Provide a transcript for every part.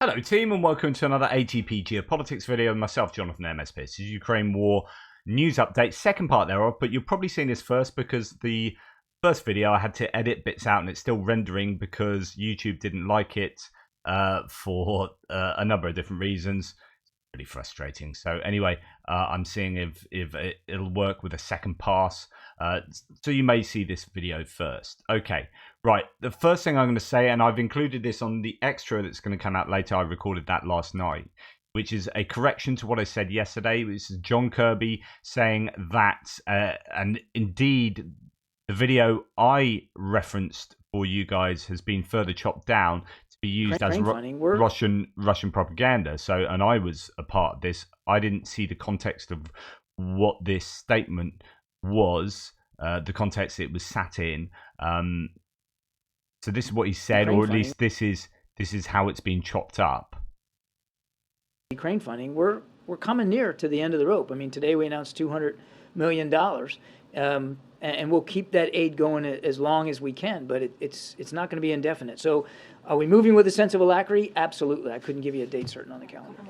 Hello team and welcome to another ATP Geopolitics video with myself, Jonathan MSP. This is Ukraine War news update, second part thereof, but you've probably seen this first because the first video I had to edit bits out and it's still rendering because YouTube didn't like it for a number of different reasons. It's pretty frustrating. So anyway, I'm seeing if it'll work with a second pass. So you may see this video first. Okay, right. The first thing I'm going to say, and I've included this on the extra that's going to come out later. I recorded that last night, which is a correction to what I said yesterday. This is John Kirby saying that, and indeed, the video I referenced for you guys has been further chopped down to be used as Russian propaganda. So, and I was a part of this. I didn't see the context of what this statement was, the context it was sat in. So this is what he said, or at least this is how it's been chopped up. Ukraine funding, we're coming near to the end of the rope. I mean, today we announced $200 million, and we'll keep that aid going as long as we can. But it's not going to be indefinite. So, are we moving with a sense of alacrity? Absolutely. I couldn't give you a date certain on the calendar.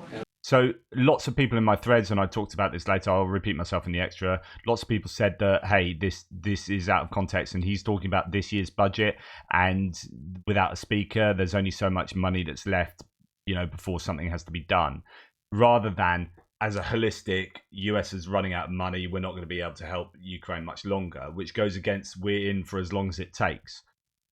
So lots of people in my threads, and I talked about this later, I'll repeat myself in the extra, lots of people said that, hey, this is out of context, and he's talking about this year's budget, and without a speaker, there's only so much money that's left, before something has to be done. Rather than, as a holistic, US is running out of money, we're not going to be able to help Ukraine much longer, which goes against we're in for as long as it takes.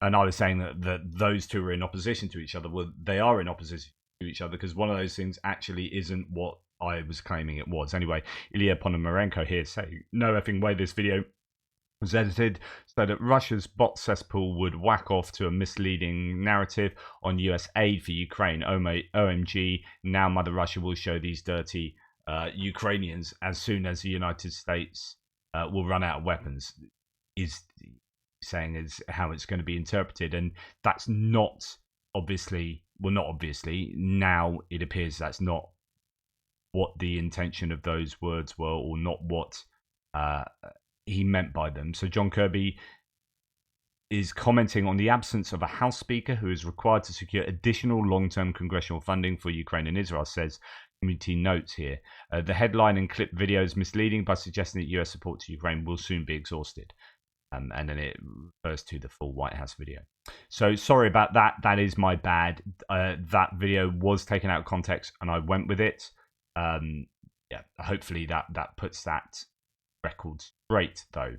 And I was saying that those two are in opposition to each other. Well, they are in opposition to each other because one of those things actually isn't what I was claiming it was. Anyway, Ilya Ponomarenko here saying, no effing way this video was edited so that Russia's bot cesspool would whack off to a misleading narrative on US aid for Ukraine. OMG, now Mother Russia will show these dirty Ukrainians as soon as the United States will run out of weapons, is saying is how it's going to be interpreted. And that's not obviously, well, not obviously, now it appears that's not what the intention of those words were, or not what he meant by them. So John Kirby is commenting on the absence of a House Speaker who is required to secure additional long-term congressional funding for Ukraine and Israel, says community notes here. The headline and clip video is misleading by suggesting that US support to Ukraine will soon be exhausted. And then it refers to the full White House video. So sorry about that. That is my bad. That video was taken out of context and I went with it. Yeah, hopefully that puts that record straight though.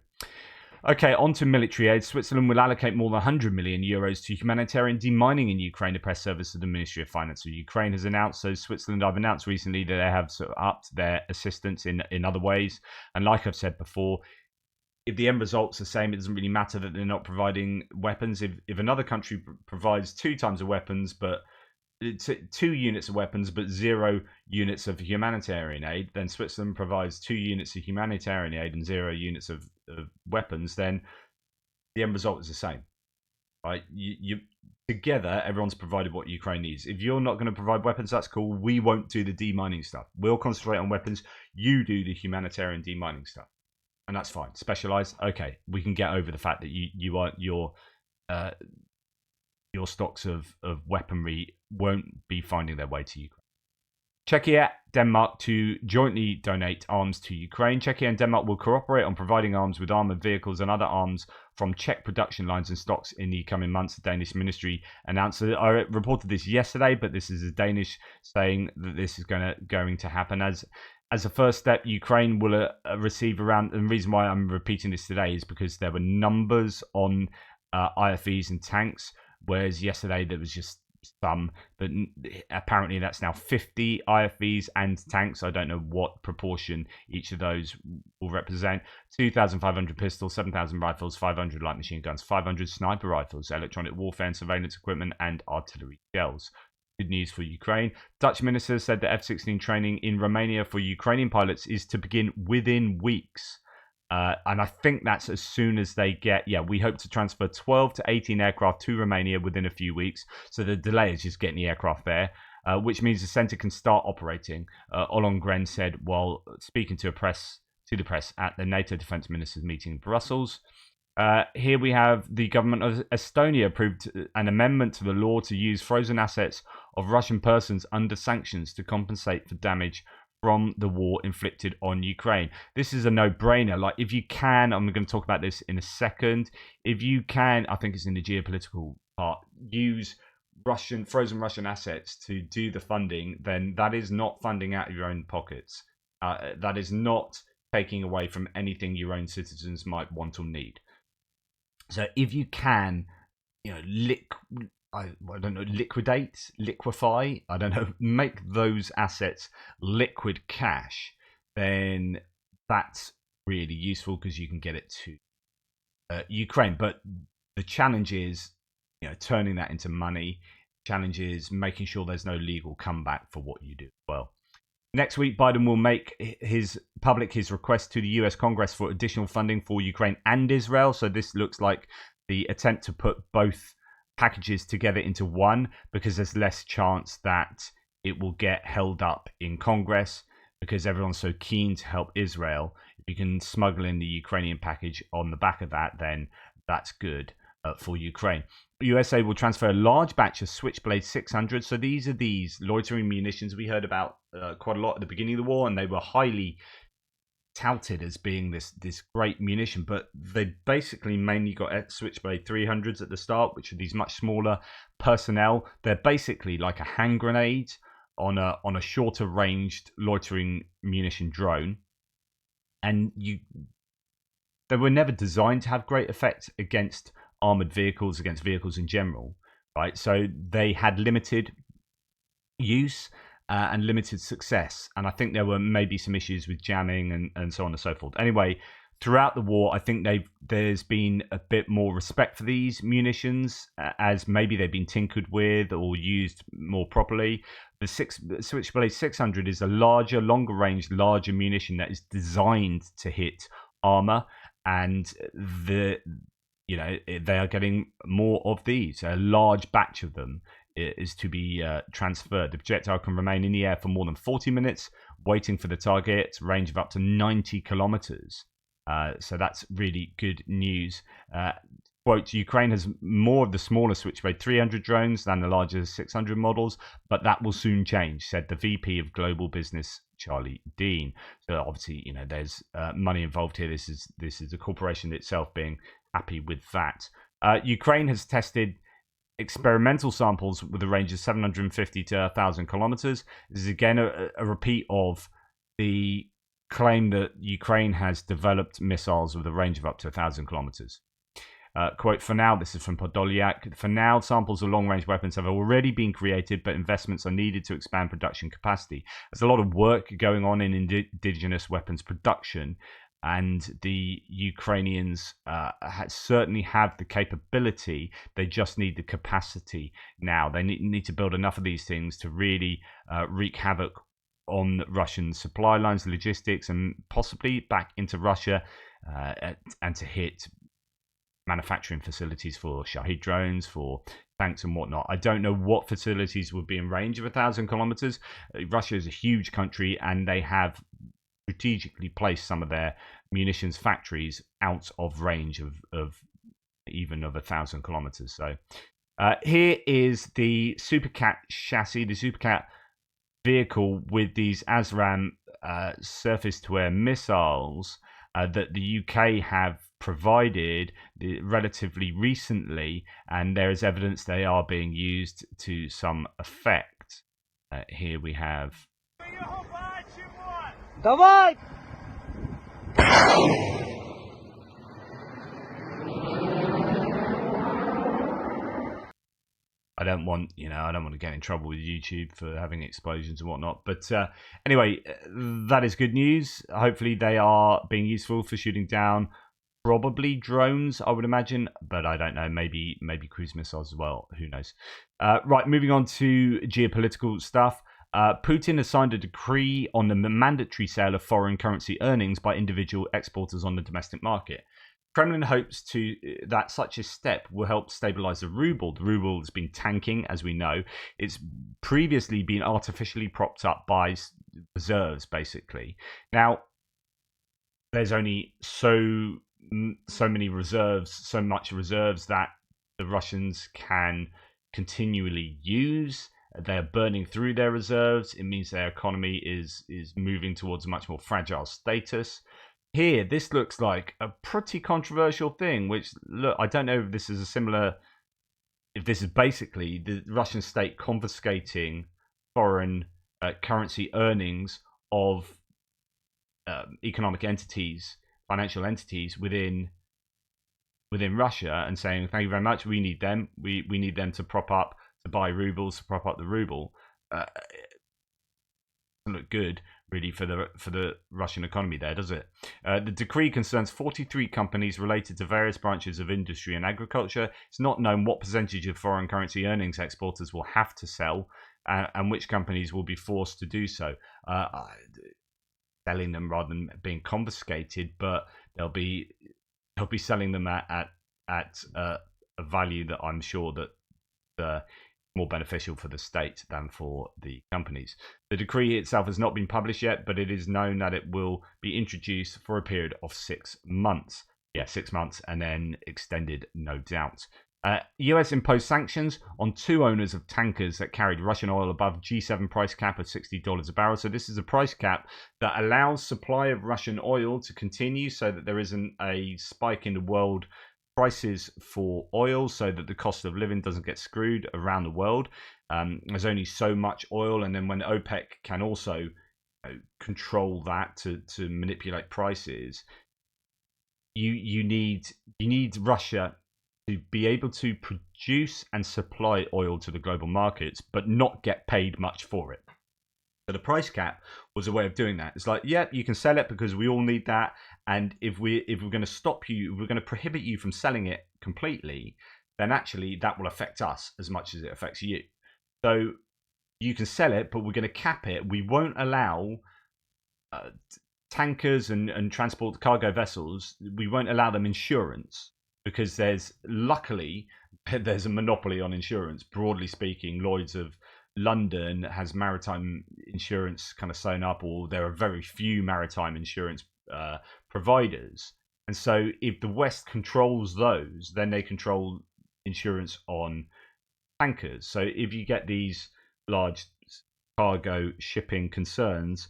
Okay, on to military aid. Switzerland will allocate more than 100 million euros to humanitarian demining in Ukraine, the press service of the Ministry of Finance of Ukraine has announced. So Switzerland have announced recently that they have sort of upped their assistance in other ways. And like I've said before, if the end result's the same, it doesn't really matter that they're not providing weapons. If another country provides 2 times of weapons, but 2 units of weapons, but 0 units of humanitarian aid, then Switzerland provides 2 units of humanitarian aid and 0 units of weapons, then the end result is the same. Right? You together, everyone's provided what Ukraine needs. If you're not going to provide weapons, that's cool. We won't do the demining stuff. We'll concentrate on weapons. You do the humanitarian demining stuff. And that's fine. Specialized, okay. We can get over the fact that your stocks of weaponry won't be finding their way to Ukraine. Czechia, Denmark to jointly donate arms to Ukraine. Czechia and Denmark will cooperate on providing arms with armored vehicles and other arms from Czech production lines and stocks in the coming months, the Danish ministry announced. I reported this yesterday, but this is a Danish saying that this is going to happen. As a first step, Ukraine will receive around, and the reason why I'm repeating this today is because there were numbers on IFVs and tanks, whereas yesterday there was just some, but apparently that's now 50 IFVs and tanks. I don't know what proportion each of those will represent. 2,500 pistols, 7,000 rifles, 500 light machine guns, 500 sniper rifles, electronic warfare and surveillance equipment, and artillery shells. Good news for Ukraine. Dutch minister said that F-16 training in Romania for Ukrainian pilots is to begin within weeks. And I think that's as soon as they get, we hope to transfer 12 to 18 aircraft to Romania within a few weeks. So the delay is just getting the aircraft there, which means the centre can start operating. Ollongren said while speaking to the press at the NATO defence ministers meeting in Brussels. Here we have the government of Estonia approved an amendment to the law to use frozen assets of Russian persons under sanctions to compensate for damage from the war inflicted on Ukraine. This is a no-brainer. Like, if you can, I'm going to talk about this in a second. If you can, I think it's in the geopolitical part, use frozen Russian assets to do the funding, then that is not funding out of your own pockets. That is not taking away from anything your own citizens might want or need. So if you can, liquefy, make those assets liquid cash, then that's really useful because you can get it to Ukraine. But the challenge is, turning that into money. Challenge is making sure there's no legal comeback for what you do. Well, next week, Biden will make his request to the US Congress for additional funding for Ukraine and Israel. So this looks like the attempt to put both packages together into one, because there's less chance that it will get held up in Congress because everyone's so keen to help Israel. If you can smuggle in the Ukrainian package on the back of that, then that's good for Ukraine. USA will transfer a large batch of Switchblade 600. So these are these loitering munitions we heard about quite a lot at the beginning of the war, and they were highly touted as being this great munition, but they basically mainly got Switchblade 300s at the start, which are these much smaller personnel. They're basically like a hand grenade on a shorter ranged loitering munition drone, and they were never designed to have great effect against armored vehicles, against vehicles in general, right? So they had limited use and limited success, and I think there were maybe some issues with jamming and so on and so forth. Anyway, throughout the war, I think there's been a bit more respect for these munitions, as maybe they've been tinkered with or used more properly. The Switchblade 600 is a larger, longer range, larger munition that is designed to hit armor, and they are getting more of these. A large batch of them is to be transferred. The projectile can remain in the air for more than 40 minutes, waiting for the target, range of up to 90 kilometers. So that's really good news. Quote, Ukraine has more of the smaller Switchblade 300 drones than the larger 600 models, but that will soon change, said the VP of Global Business, Charlie Dean. So obviously, there's money involved here. This is the corporation itself being happy with that. Ukraine has tested experimental samples with a range of 750 to 1,000 kilometers. This is again a repeat of the claim that Ukraine has developed missiles with a range of up to 1,000 kilometers. Quote, for now, this is from Podolyak, for now, samples of long-range weapons have already been created, but investments are needed to expand production capacity. There's a lot of work going on in indigenous weapons production, and the Ukrainians certainly have the capability. They just need the capacity now. They need to build enough of these things to really wreak havoc on Russian supply lines, logistics, and possibly back into Russia, and to hit manufacturing facilities for Shahid drones, for tanks and whatnot. I don't know what facilities would be in range of 1,000 kilometers. Russia is a huge country, and they have strategically placed some of their munitions factories out of range of even of 1,000 kilometers. So here is the Supercat chassis, the Supercat vehicle with these ASRAAM surface-to-air missiles that the UK have provided relatively recently, and there is evidence they are being used to some effect. Here we have. Давай! I don't want to get in trouble with YouTube for having explosions and whatnot. But anyway, that is good news. Hopefully they are being useful for shooting down probably drones, I would imagine, but I don't know. Maybe cruise missiles as well. Who knows? Right, moving on to geopolitical stuff. Putin has signed a decree on the mandatory sale of foreign currency earnings by individual exporters on the domestic market. Kremlin hopes that such a step will help stabilize the ruble. The ruble has been tanking, as we know. It's previously been artificially propped up by reserves, basically. Now, there's only so so many reserves, so much reserves that the Russians can continually use. They're burning through their reserves. It means their economy is moving towards a much more fragile status. Here, this looks like a pretty controversial thing. Which, look, I don't know if this is a similar. If this is basically the Russian state confiscating foreign currency earnings of economic entities, financial entities within Russia, and saying, "Thank you very much. We need them. We need them to prop up, to buy rubles, to prop up the ruble." Doesn't look good, really, for the Russian economy there, does it? The decree concerns 43 companies related to various branches of industry and agriculture. It's not known what percentage of foreign currency earnings exporters will have to sell, and which companies will be forced to do so. Selling them rather than being confiscated, but they'll be selling them at a value that I'm sure that more beneficial for the state than for the companies. The decree itself has not been published yet, but it is known that it will be introduced for a period of 6 months. Yeah, 6 months, and then extended, no doubt. US imposed sanctions on 2 owners of tankers that carried Russian oil above G7 price cap of $60 a barrel. So this is a price cap that allows supply of Russian oil to continue so that there isn't a spike in the world prices for oil, so that the cost of living doesn't get screwed around the world. There's only so much oil, and then when OPEC can also control that to manipulate prices, you need Russia to be able to produce and supply oil to the global markets, but not get paid much for it. So the price cap was a way of doing that. It's like, yeah, you can sell it because we all need that, and if we're going to stop you, if we're going to prohibit you from selling it completely, then actually that will affect us as much as it affects you. So you can sell it, but we're going to cap it. We won't allow tankers and transport cargo vessels. We won't allow them insurance, because there's a monopoly on insurance. Broadly speaking, Lloyd's of London has maritime insurance kind of sewn up, or there are very few maritime insurance providers. And so if the West controls those, then they control insurance on tankers. So if you get these large cargo shipping concerns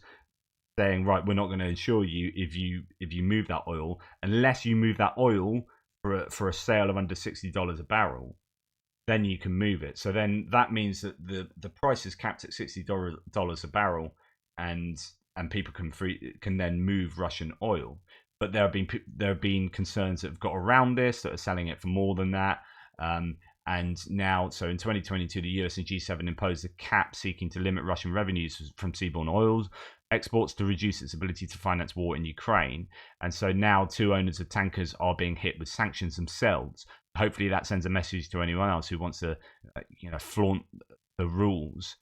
saying, right, we're not going to insure you if you move that oil, unless you move that oil for a sale of under $60 a barrel, then you can move it. So then that means that the price is capped at $60 a barrel, and people can then move Russian oil. But there have been concerns that have got around this, that are selling it for more than that. And now, so in 2022, the US and G7 imposed a cap seeking to limit Russian revenues from seaborne oil exports to reduce its ability to finance war in Ukraine. And so now 2 owners of tankers are being hit with sanctions themselves. Hopefully that sends a message to anyone else who wants to flaunt the rules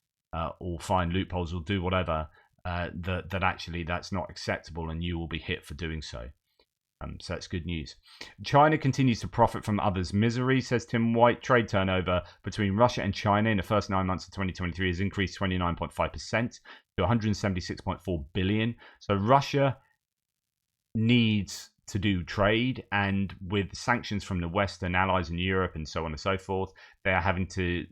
or find loopholes or do whatever, that actually that's not acceptable, and you will be hit for doing so. So that's good news. China continues to profit from others' misery, says Tim White. Trade turnover between Russia and China in the first 9 months of 2023 has increased 29.5% to 176.4 billion. So Russia needs to do trade, and with sanctions from the Western allies in Europe and so on and so forth, they are having to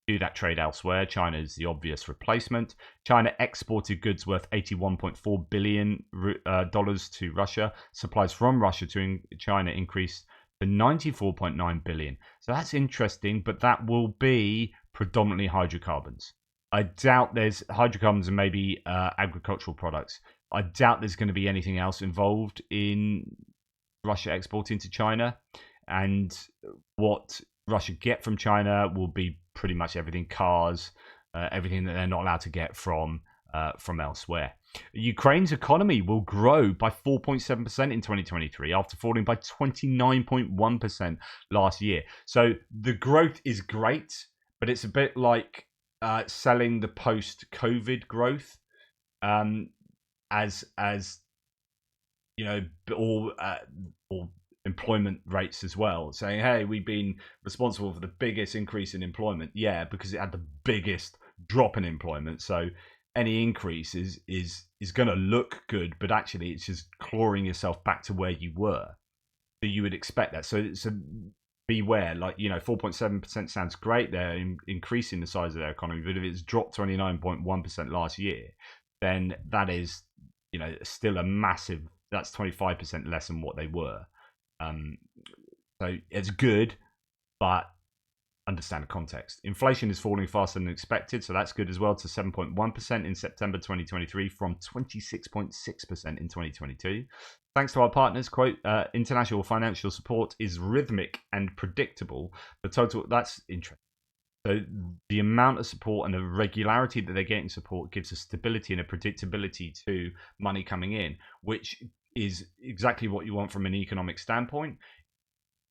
do that trade elsewhere. China is the obvious replacement. China exported goods worth $81.4 billion to Russia. Supplies from Russia to China increased to $94.9 billion. So that's interesting, but that will be predominantly hydrocarbons. I doubt there's hydrocarbons and maybe agricultural products. I doubt there's going to be anything else involved in Russia exporting to China. And what Russia get from China will be pretty much everything: cars, everything that they're not allowed to get from elsewhere. Ukraine's economy will grow by 4.7% in 2023 after falling by 29.1% last year. So the growth is great, but it's a bit like selling the post-COVID growth, as or employment rates as well, saying, hey, we've been responsible for the biggest increase in employment. Yeah, because it had the biggest drop in employment. So any increase is going to look good, but actually it's just clawing yourself back to where you were. So you would expect that. So beware. Like, 4.7% sounds great. They're increasing the size of their economy, but if it's dropped 29.1% last year, then that is, still a massive. That's 25% less than what they were. So it's good, but understand the context. Inflation is falling faster than expected, so that's good as well, to 7.1% in September 2023 from 26.6% in 2022. Thanks to our partners, quote, international financial support is rhythmic and predictable. The total, that's interesting. So the amount of support and the regularity that they're getting support gives a stability and a predictability to money coming in, which is exactly what you want from an economic standpoint.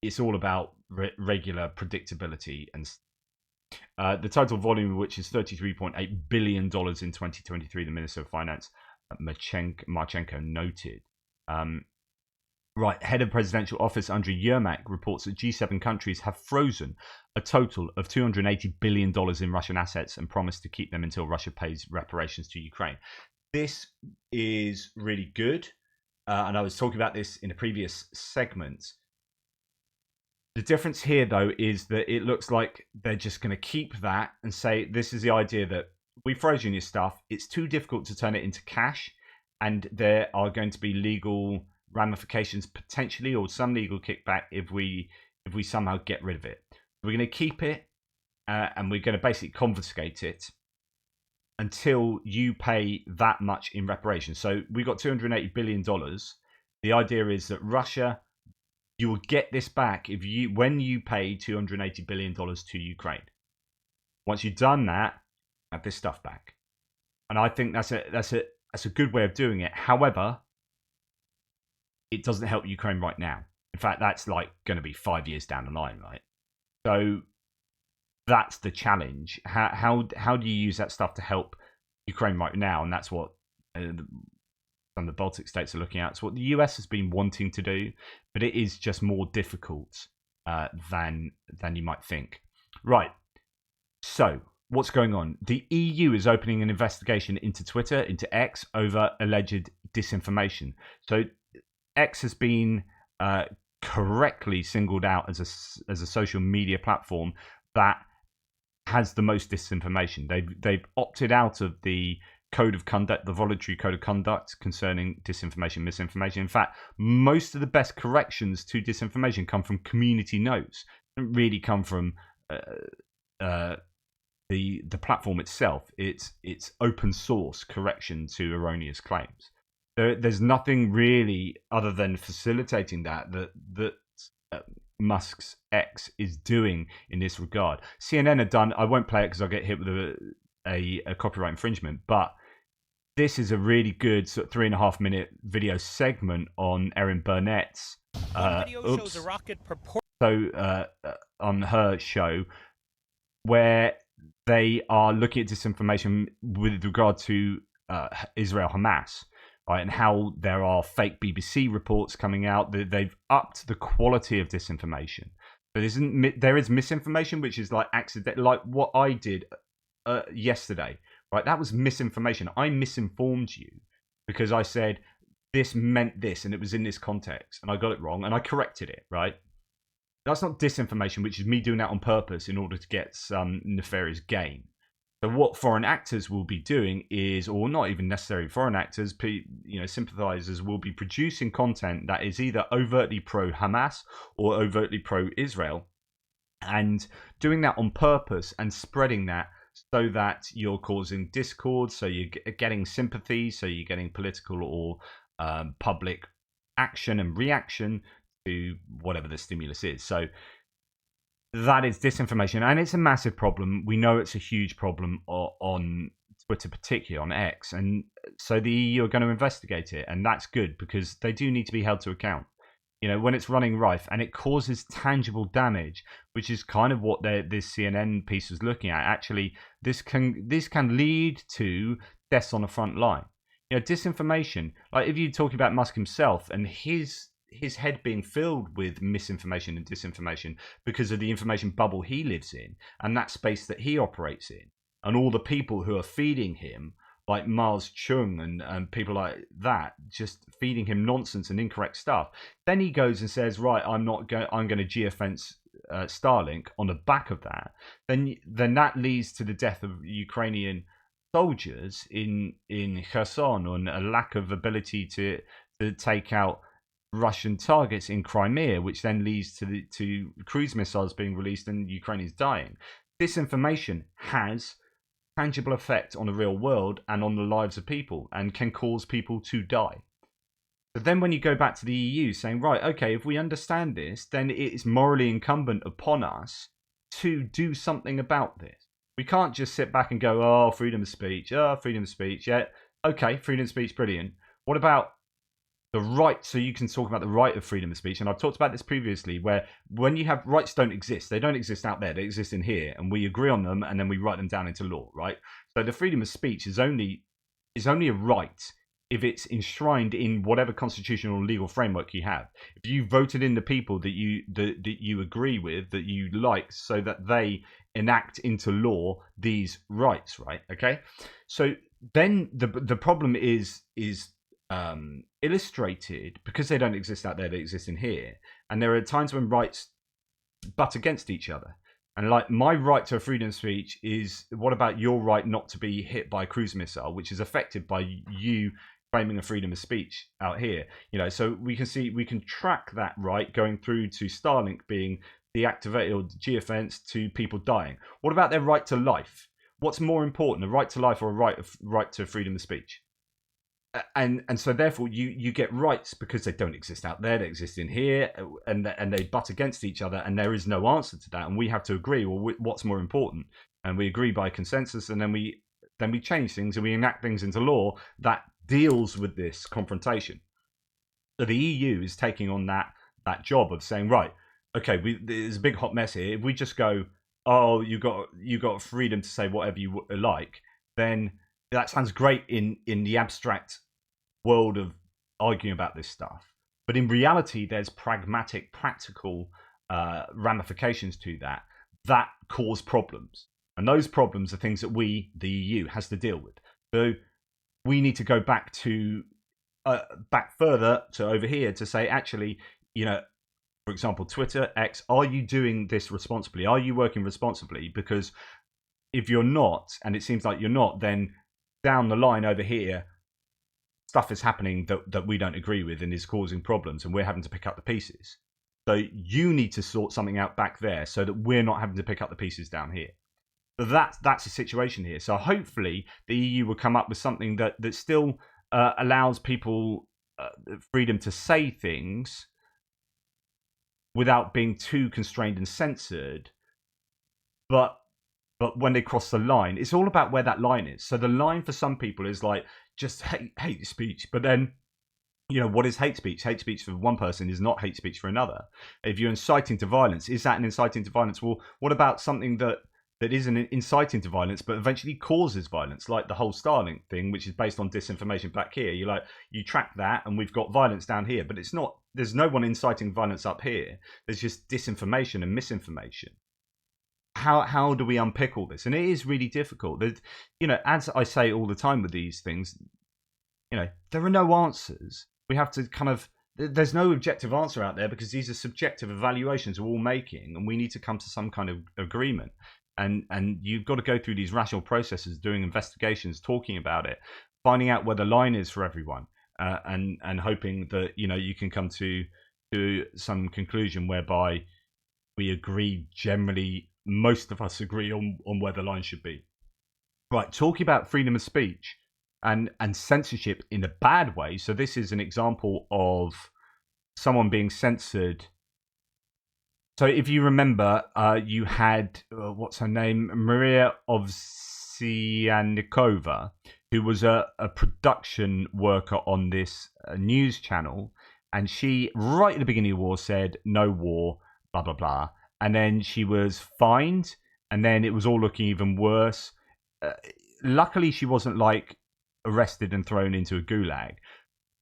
It's all about regular predictability, and the total volume, which is $33.8 billion in 2023, the Minister of Finance, Marchenko, noted. Right, head of presidential office Andriy Yermak reports that G7 countries have frozen a total of $280 billion in Russian assets and promised to keep them until Russia pays reparations to Ukraine. This is really good, and I was talking about this in a previous segment. The difference here, though, is that it looks like they're just going to keep that and say, this is the idea that we've frozen your stuff. It's too difficult to turn it into cash, and there are going to be legal ramifications potentially, or some legal kickback if we somehow get rid of it. We're going to keep it, and we're going to basically confiscate it until you pay that much in reparations. So we got $280 billion. The idea is that Russia, you will get this back when you pay $280 billion to Ukraine. Once you've done that, have this stuff back. And I think that's a good way of doing it. However, it doesn't help Ukraine right now. In fact, that's like going to be 5 years down the line, right? So that's the challenge. How do you use that stuff to help Ukraine right now? And that's what some of the Baltic states are looking at. It's what the US has been wanting to do, but it is just more difficult than you might think. Right. So what's going on? The EU is opening an investigation into Twitter, into X, over alleged disinformation. So X has been correctly singled out as a social media platform that has the most disinformation. They've opted out of the code of conduct, the voluntary code of conduct concerning disinformation, misinformation. In fact, most of the best corrections to disinformation come from community notes. They don't really come from the platform itself. It's open source correction to erroneous claims. There's nothing really other than facilitating that Musk's X is doing in this regard. CNN have done. I won't play it because I'll get hit with a copyright infringement. But this is a really good sort of 3.5 minute video segment on Erin Burnett's. Shows a rocket on her show, where they are looking at disinformation with regard to Israel Hamas. Right, and how there are fake BBC reports coming out. They've upped the quality of disinformation. There is misinformation, which is like accident, like what I did yesterday. Right, that was misinformation. I misinformed you because I said this meant this, and it was in this context, and I got it wrong, and I corrected it. Right, that's not disinformation, which is me doing that on purpose in order to get some nefarious gain. So what foreign actors will be doing is, or not even necessarily foreign actors, sympathizers will be producing content that is either overtly pro-Hamas or overtly pro-Israel, and doing that on purpose and spreading that so that you're causing discord, so you're getting sympathy, so you're getting political or public action and reaction to whatever the stimulus is. So that is disinformation, and it's a massive problem. We know it's a huge problem on Twitter, particularly on X, and so the EU are going to investigate it, and that's good because they do need to be held to account. When it's running rife and it causes tangible damage, which is kind of what this CNN piece was looking at. Actually, this can lead to deaths on the front line. Disinformation. Like if you're talking about Musk himself and his head being filled with misinformation and disinformation because of the information bubble he lives in and that space that he operates in, and all the people who are feeding him like Mars Chung and people like that, just feeding him nonsense and incorrect stuff. Then he goes and says, right, I'm going to geofence Starlink on the back of that. Then that leads to the death of Ukrainian soldiers in Kherson, and a lack of ability to take out Russian targets in Crimea, which then leads to cruise missiles being released and Ukraine is dying. Disinformation has tangible effect on the real world and on the lives of people, and can cause people to die. But then when you go back to the EU saying, right, okay, if we understand this, then it is morally incumbent upon us to do something about this. We can't just sit back and go, oh, freedom of speech, yeah, okay, freedom of speech, brilliant. What about the right? So you can talk about the right of freedom of speech, and I've talked about this previously, where when you have rights don't exist, they don't exist out there, they exist in here, and we agree on them, and then we write them down into law, right? So the freedom of speech is only a right if it's enshrined in whatever constitutional or legal framework you have. If you voted in the people that you agree with, that you like, so that they enact into law these rights, right? Okay, so then the problem is illustrated because they don't exist out there, they exist in here, and there are times when rights butt against each other. And like, my right to a freedom of speech is, what about your right not to be hit by a cruise missile, which is affected by you claiming a freedom of speech out here? So we can track that right going through to Starlink being deactivated or geofenced, to people dying. What about their right to life? What's more important, a right to life or a right to freedom of speech? And so therefore you get rights because they don't exist out there, they exist in here, and they butt against each other, and there is no answer to that, and we have to agree, well, what's more important, and we agree by consensus, and then we change things and we enact things into law that deals with this confrontation. So the EU is taking on that job of saying, right, okay, there's a big hot mess here. If we just go, oh, you got freedom to say whatever you like, then that sounds great in the abstract world of arguing about this stuff. But in reality, there's pragmatic, practical ramifications to that cause problems. And those problems are things that we, the EU, has to deal with. So we need to go back further to over here to say, actually, for example, Twitter, X, are you doing this responsibly? Are you working responsibly? Because if you're not, and it seems like you're not, then down the line over here, stuff is happening that we don't agree with and is causing problems, and we're having to pick up the pieces. So you need to sort something out back there so that we're not having to pick up the pieces down here. So that's the situation here. So hopefully the EU will come up with something that still allows people freedom to say things without being too constrained and censored. But when they cross the line, it's all about where that line is. So the line for some people is like just hate speech. But then, what is hate speech? Hate speech for one person is not hate speech for another. If you're inciting to violence, is that an inciting to violence? Well, what about something that isn't inciting to violence but eventually causes violence, like the whole Starlink thing, which is based on disinformation back here? You track that, and we've got violence down here, but it's not. There's no one inciting violence up here. There's just disinformation and misinformation. How do we unpick all this? And it is really difficult. As I say all the time with these things, there are no answers. We have to there's no objective answer out there, because these are subjective evaluations we're all making, and we need to come to some kind of agreement. And you've got to go through these rational processes, doing investigations, talking about it, finding out where the line is for everyone, and hoping that you can come to some conclusion whereby we agree generally. Most of us agree on where the line should be. Right, talking about freedom of speech and censorship in a bad way. So this is an example of someone being censored. So if you remember, you had, what's her name? Maria Ovsyannikova, who was a production worker on this news channel. And she, right at the beginning of the war, said, no war, blah, blah, blah. And then she was fined, and then it was all looking even worse. Luckily, she wasn't arrested and thrown into a gulag,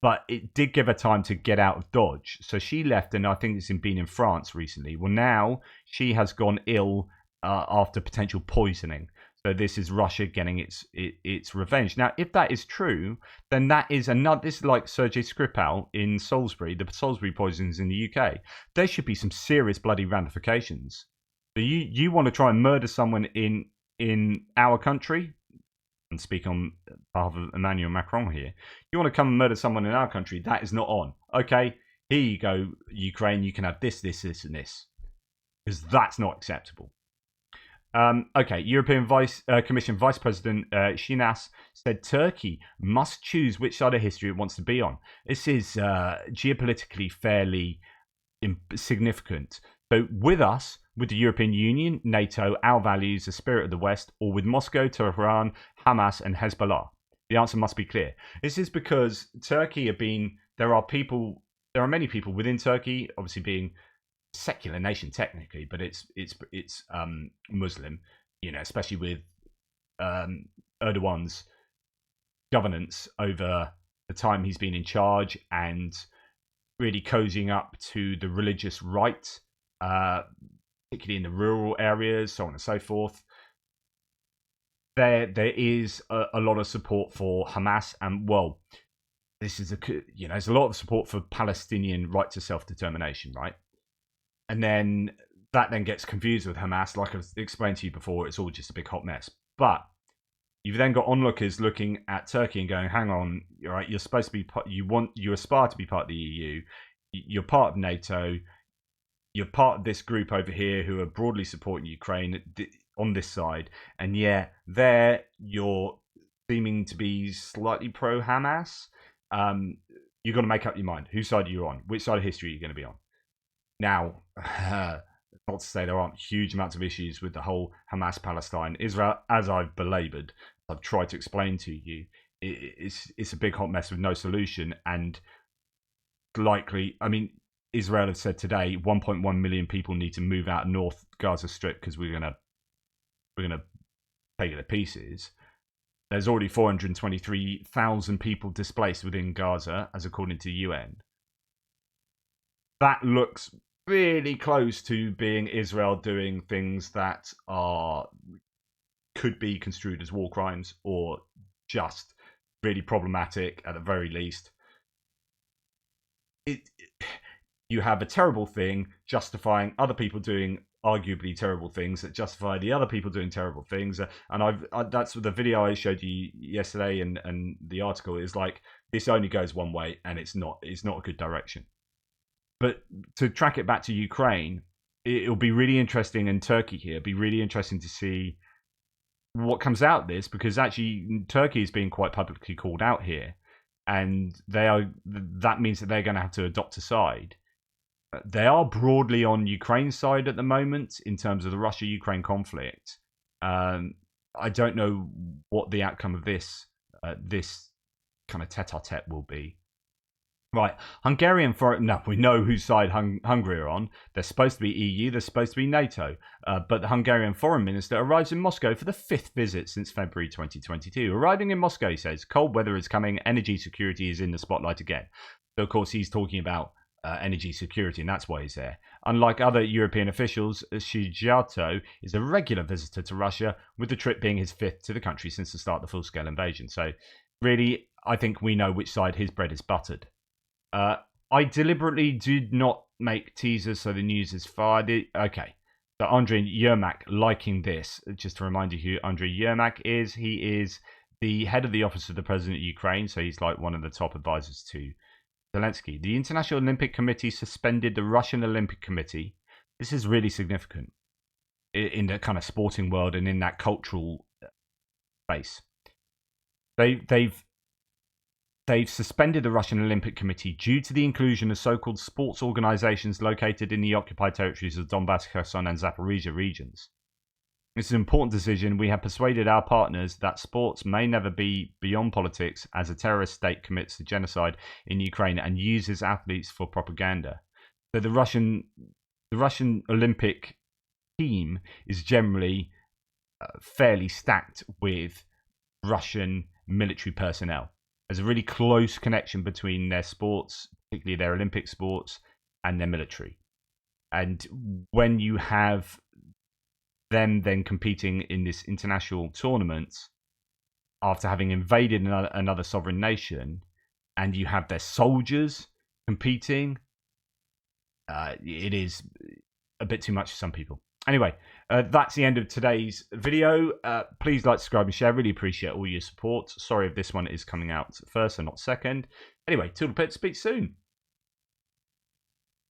but it did give her time to get out of Dodge. So she left, and I think it's been in France recently. Well, now she has gone ill after potential poisoning. So this is Russia getting its revenge. Now, if that is true, then that is another. This is like Sergei Skripal in Salisbury, the Salisbury poisons in the UK. There should be some serious bloody ramifications. So you want to try and murder someone in our country? And speak on behalf of Emmanuel Macron here. You want to come and murder someone in our country? That is not on. Okay, here you go, Ukraine. You can have this, this, and this, because that's not acceptable. Okay, European Commission Vice President Shinas said Turkey must choose which side of history it wants to be on. This is geopolitically fairly significant. So with us, with the European Union, NATO, our values, the spirit of the West, or with Moscow, Tehran, Hamas, and Hezbollah? The answer must be clear. This is because Turkey there are many people within Turkey, obviously being a secular nation technically, but it's Muslim, especially with Erdogan's governance over the time he's been in charge and really cozying up to the religious right, particularly in the rural areas, so on and so forth. There is a lot of support for Hamas, and there's a lot of support for Palestinian right to self-determination, right? And then that then gets confused with Hamas. Like I've explained to you before, it's all just a big hot mess. But you've then got onlookers looking at Turkey and going, "Hang on, right? You're supposed to be you aspire to be part of the EU. You're part of NATO. You're part of this group over here who are broadly supporting Ukraine on this side, and there you're seeming to be slightly pro-Hamas. You've got to make up your mind. Whose side are you on? Which side of history are you going to be on?" Now, not to say there aren't huge amounts of issues with the whole Hamas-Palestine. Israel, as I've belabored, I've tried to explain to you, it's a big hot mess with no solution, and likely, Israel have said today 1.1 million people need to move out of North Gaza Strip because we're gonna take it to pieces. There's already 423,000 people displaced within Gaza, as according to the UN. That looks really close to being Israel doing things that could be construed as war crimes or just really problematic at the very least. You have a terrible thing justifying other people doing arguably terrible things that justify the other people doing terrible things, and that's the video I showed you yesterday, and the article is like, this only goes one way, and it's not a good direction. But to track it back to Ukraine, it'll be really interesting, in Turkey here, it'll be really interesting to see what comes out of this, because actually Turkey is being quite publicly called out here, and that means that they're going to have to adopt a side. They are broadly on Ukraine's side at the moment in terms of the Russia-Ukraine conflict. I don't know what the outcome of this kind of tete-a-tete will be. Right, Hungarian foreign... No, we know whose side Hungary are on. They're supposed to be EU, they're supposed to be NATO. But the Hungarian foreign minister arrives in Moscow for the 5th visit since February 2022. Arriving in Moscow, he says, cold weather is coming, energy security is in the spotlight again. So, of course, he's talking about energy security, and that's why he's there. Unlike other European officials, Shijato is a regular visitor to Russia, with the trip being his 5th to the country since the start of the full-scale invasion. So, really, I think we know which side his bread is buttered. I deliberately did not make teasers, so the news is fired. Okay, so Andriy Yermak liking this. Just to remind you who Andriy Yermak is, he is the head of the Office of the President of Ukraine, so he's like one of the top advisors to Zelensky. The International Olympic Committee suspended the Russian Olympic Committee. This is really significant in the kind of sporting world and in that cultural space. They've suspended the Russian Olympic Committee due to the inclusion of so-called sports organizations located in the occupied territories of Donbass, Kherson, and Zaporizhia regions. It's an important decision. We have persuaded our partners that sports may never be beyond politics, as a terrorist state commits to genocide in Ukraine and uses athletes for propaganda. So the Russian Olympic team is generally fairly stacked with Russian military personnel. There's a really close connection between their sports, particularly their Olympic sports, and their military. And when you have them then competing in this international tournament after having invaded another sovereign nation, and you have their soldiers competing, it is a bit too much for some people. Anyway, that's the end of today's video. Please like, subscribe, and share. Really appreciate all your support. Sorry if this one is coming out first and not second. Anyway, till the pit, speak soon.